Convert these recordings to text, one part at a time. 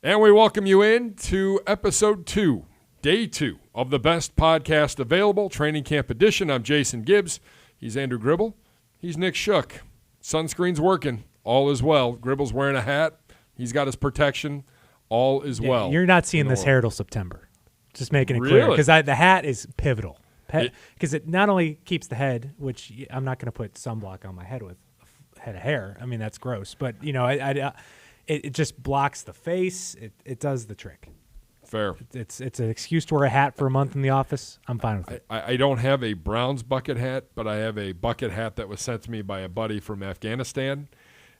And we welcome you in to episode 2, day 2 of the best podcast available, Training Camp Edition. I'm Jason Gibbs. He's Andrew Gribble. He's Nick Shook. Sunscreen's working. All is well. Gribble's wearing a hat. He's got his protection. All is well. You're not seeing this hair till September. Just making it clear. Because the hat is pivotal. Because it not only keeps the head, which I'm not going to put sunblock on my head with a head of hair. I mean, that's gross. But, you know, it just blocks the face. It does the trick. Fair. It's an excuse to wear a hat for a month in the office. I'm fine with it. I don't have a Browns bucket hat, but I have a bucket hat that was sent to me by a buddy from Afghanistan.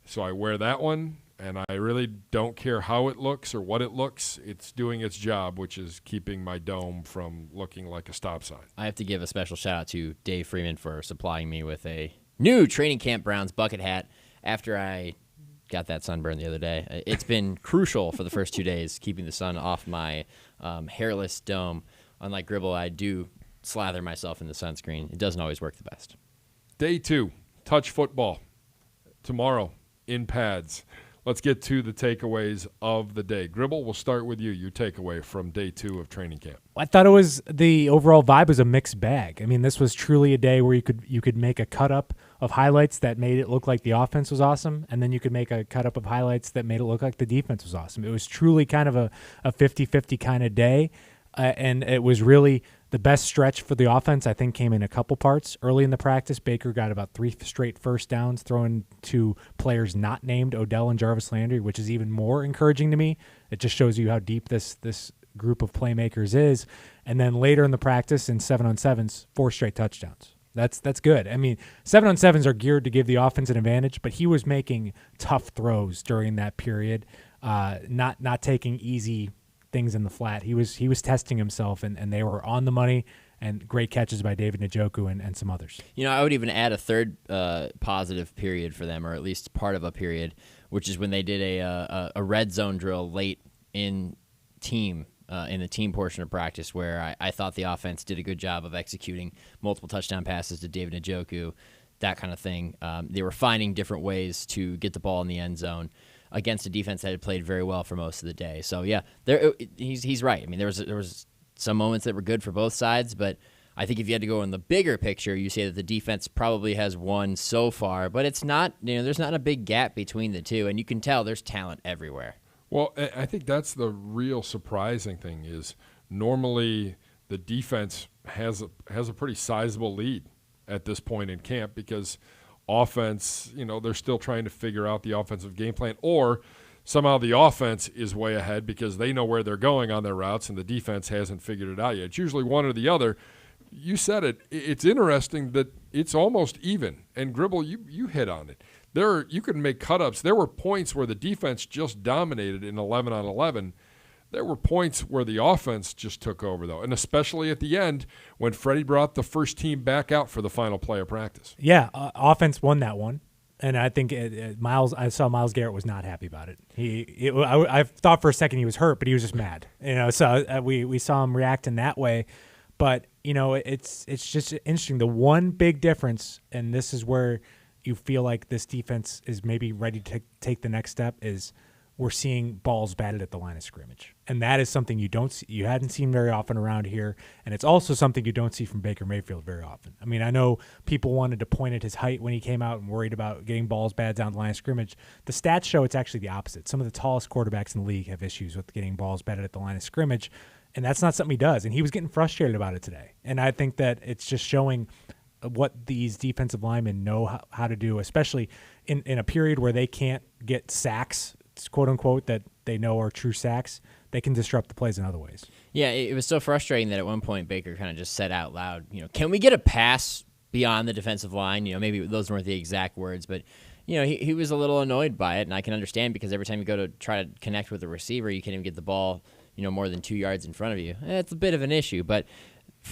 So I wear that one, and I really don't care how it looks or what it looks. It's doing its job, which is keeping my dome from looking like a stop sign. I have to give a special shout out to Dave Freeman for supplying me with a new Training Camp Browns bucket hat after I got that sunburn the other day. It's been crucial for the first 2 days, keeping the sun off my hairless dome. Unlike Gribble, I do slather myself in the sunscreen. It doesn't always work the best. Day 2, touch football. Tomorrow, in pads. Let's get to the takeaways of the day. Gribble, we'll start with you. Your takeaway from day 2 of training camp. I thought the overall vibe was a mixed bag. I mean, this was truly a day where you could make a cut up of highlights that made it look like the offense was awesome, and then you could make a cut up of highlights that made it look like the defense was awesome. It was truly kind of a 50-50 kind of day, and it was really the best stretch for the offense, I think, came in a couple parts. Early in the practice, Baker got about 3 straight first downs, throwing to players not named Odell and Jarvis Landry, which is even more encouraging to me. It just shows you how deep this group of playmakers is. And then later in the practice, in 7-on-7s, 4 straight touchdowns. That's good. I mean, 7-on-7s are geared to give the offense an advantage, but he was making tough throws during that period, not taking easy things in the flat. He was testing himself, and they were on the money, and great catches by David Njoku and some others. You know, I would even add a third positive period for them, or at least part of a period, which is when they did a red zone drill late in the team portion of practice, where I thought the offense did a good job of executing multiple touchdown passes to David Njoku, that kind of thing. They were finding different ways to get the ball in the end zone against a defense that had played very well for most of the day. So yeah, he's right. I mean, there was some moments that were good for both sides, but I think if you had to go in the bigger picture, you say that the defense probably has won so far, but it's not. You know, there's not a big gap between the two, and you can tell there's talent everywhere. Well, I think that's the real surprising thing is normally the defense has a pretty sizable lead at this point in camp because offense, you know, they're still trying to figure out the offensive game plan, or somehow the offense is way ahead because they know where they're going on their routes and the defense hasn't figured it out yet. It's usually one or the other. You said it. It's interesting that it's almost even. And Gribble, you hit on it. You could make cut-ups. There were points where the defense just dominated in 11-on-11. There were points where the offense just took over, though, and especially at the end when Freddie brought the first team back out for the final play of practice. Yeah, offense won that one, and I think I saw Myles Garrett was not happy about it. I thought for a second he was hurt, but he was just mad. You know, so we saw him react in that way. But you know, it's just interesting. The one big difference, and this is where you feel like this defense is maybe ready to take the next step, is we're seeing balls batted at the line of scrimmage. And that is something you hadn't seen very often around here, and it's also something you don't see from Baker Mayfield very often. I mean, I know people wanted to point at his height when he came out and worried about getting balls batted down the line of scrimmage. The stats show it's actually the opposite. Some of the tallest quarterbacks in the league have issues with getting balls batted at the line of scrimmage, and that's not something he does, and he was getting frustrated about it today. And I think that it's just showing what these defensive linemen know how to do, especially in a period where they can't get sacks, quote unquote, that they know are true sacks. They can disrupt the plays in other ways. Yeah, it was so frustrating that at one point Baker kind of just said out loud, you know, can we get a pass beyond the defensive line? You know, maybe those weren't the exact words, but you know, he was a little annoyed by it, and I can understand because every time you go to try to connect with a receiver, you can't even get the ball, you know, more than 2 yards in front of you. It's a bit of an issue, but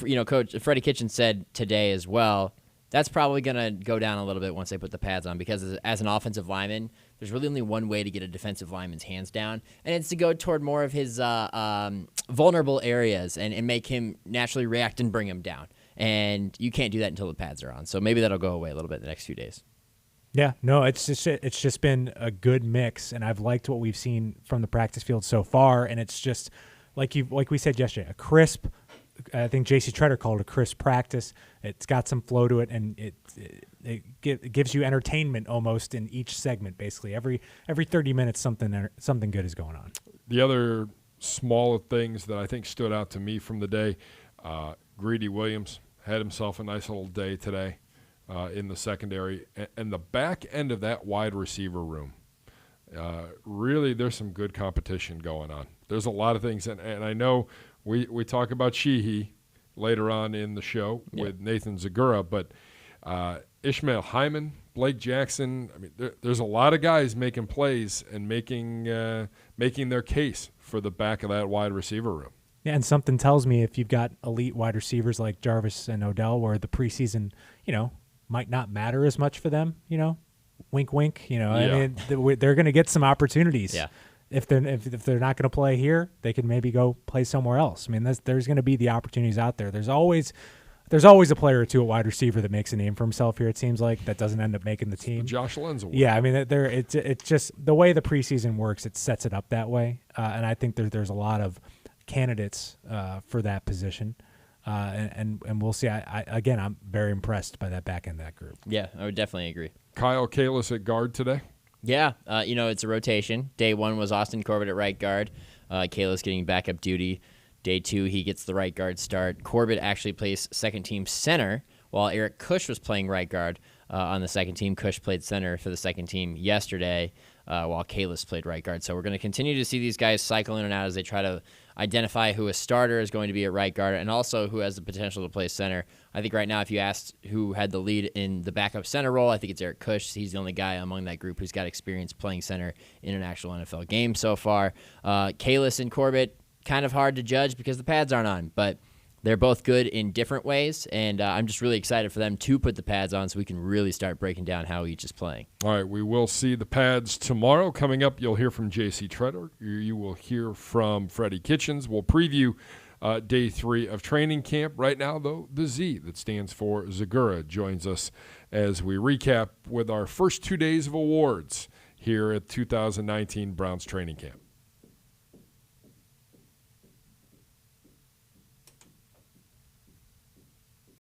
you know, Coach Freddie Kitchens said today as well, that's probably going to go down a little bit once they put the pads on because as an offensive lineman, there's really only one way to get a defensive lineman's hands down, and it's to go toward more of his vulnerable areas and make him naturally react and bring him down. And you can't do that until the pads are on. So maybe that'll go away a little bit in the next few days. Yeah, no, it's just been a good mix, and I've liked what we've seen from the practice field so far. And it's just like we said yesterday, a crisp. I think J.C. Treader called it a crisp practice. It's got some flow to it, and it gives you entertainment almost in each segment. Basically, every 30 minutes, something good is going on. The other smaller things that I think stood out to me from the day, Greedy Williams had himself a nice little day today in the secondary, and the back end of that wide receiver room. Really, there's some good competition going on. There's a lot of things, and I know we talk about Sheehy later on in the show with Nathan Zagura, but Ishmael Hyman, Blake Jackson. I mean, there's a lot of guys making plays and making their case for the back of that wide receiver room. Yeah, and something tells me if you've got elite wide receivers like Jarvis and Odell, where the preseason, might not matter as much for them, wink, wink. I mean, they're going to get some opportunities. Yeah. If they're not going to play here, they can maybe go play somewhere else. I mean, there's going to be the opportunities out there. There's always a player or two at wide receiver that makes a name for himself here. It seems like that doesn't end up making the team. Josh Lenz award. Yeah, I mean, it's just the way the preseason works. It sets it up that way, and I think there's a lot of candidates for that position, and we'll see. I'm very impressed by that back end of that group. Yeah, I would definitely agree. Kyle Kalis at guard today. Yeah, it's a rotation. Day 1 was Austin Corbett at right guard. Kalis getting backup duty. Day 2, he gets the right guard start. Corbett actually plays second team center, while Eric Kush was playing right guard on the second team. Kush played center for the second team yesterday, while Kalis played right guard. So we're going to continue to see these guys cycle in and out as they try to identify who a starter is going to be at right guard and also who has the potential to play center. I think right now, if you asked who had the lead in the backup center role, I think it's Eric Kush. He's the only guy among that group who's got experience playing center in an actual NFL game so far. Kalis and Corbett, kind of hard to judge because the pads aren't on, but they're both good in different ways, and I'm just really excited for them to put the pads on so we can really start breaking down how each is playing. All right, we will see the pads tomorrow. Coming up, you'll hear from J.C. Treader. You will hear from Freddie Kitchens. We'll preview day 3 of training camp. Right now, though, the Z that stands for Zagura joins us as we recap with our first 2 days of awards here at 2019 Browns training camp.